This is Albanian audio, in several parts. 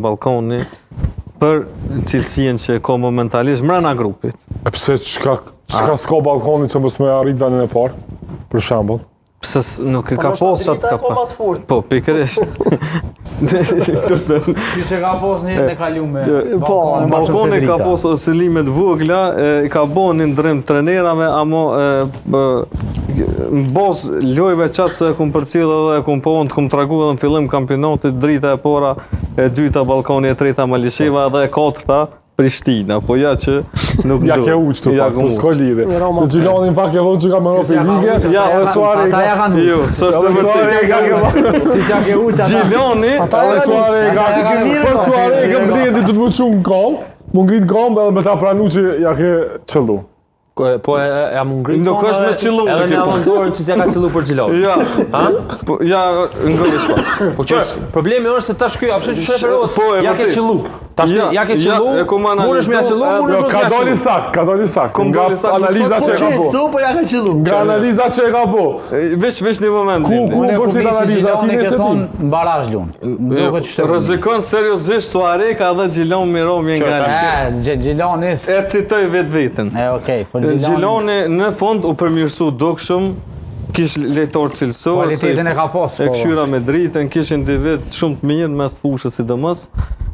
Ballkoni për cilësinë që ka momentalisht mbrana grupit. E pse çka s'ka Ballkoni që mos më arrit vendin e parë, për shembull? Pse nuk e ka posë atë kapat. Po, pikërisht. Ti që ka posë në jetën e kalume. Po, Ballkoni ka posë oscilime të vogla, i ka bën një ndrym trenerave, amo në bazë lojëve qatë se e kum përcjell edhe e kum të kum tregu edhe në fillim kampionatit, drita e para, e dyta Ballkoni, e treta Malisheva edhe e katërta Prishtina, po ja që nuk ja ke uqë të pak, po s'ko lidhe. Se Gjilani pak e vonë që ka më ropi ligë, ja, ata ja kanë uqë. Jo, s'është e vërtet. Ti që ke uqë ata. Gjilani, për Suare e ka blendi të të më qunë në kam, më ngritë kam edhe me ta pranu që ja ke qëllu. Po ja më ngritë nuk është me qëllu. Edhe një avandorë që s'ja ka qëllu për Gjilani. Ja, po ja ngëllë shpa. Po që problemi është se tash ky apse që sheferohet, ja ke qëllu. Tash ja ke qëllu, mund është me ja qëllu, mund është me ja qëllu. Ka doli sak, nga analiza që e ka po. Këtu po ja ka qëllu. Nga analiza që e ka po. Veç një moment. Ku bërë analiza, ti nëse ti? Në barazh lunë. Rrezikon seriozisht Suareka dhe Gjilon Miromi nga Gjiloni. E citoj vetveten. Okej, po Gjiloni në fund u përmirësu dukshëm, kish lejtor cilësor, kualitetin e ka pas. E këshyra me dritën, kish individ shumë të mirë mes fushës sidomos.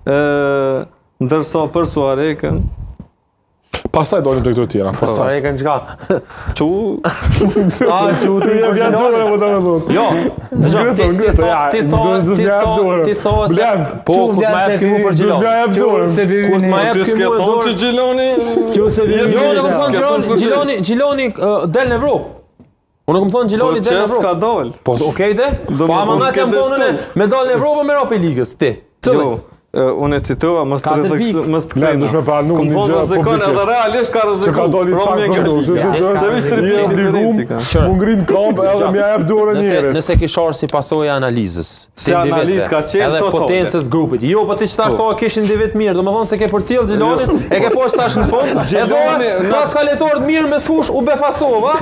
Ndërsa për Suarekën pastaj donin të këto tjera. Suarekën çka? Çu? Çu ti Ja vjen dorë më të thonë. Jo. Ti thua se po kur më jep këmu për Gjiloni. Kur më jep këmu për Gjiloni. Gjiloni del në Evropë. Unë kam thonë Gjiloni del në Evropë. Po ka dal. Po okej de. Po ama na kam thonë me dal në Evropë me Europë ligës ti. Jo. Unë e citova, mos të këthejmë. Këmë thonë rëzikon edhe realisht ka rëzikon. Se vish 3 pikë diferencika. Më ngrinë kamp edhe më jep dorë njerët. Nëse kisharë si pasojë analizës. Si analizë ka qenë edhe potencës grupit. Jo, po ti që tash to kishin individ mirë. Do më thonë se ke përcjell Gjilonin, e ke poshtë tash në fund. Edhe pas ka letorët mirë me sfush u befasova.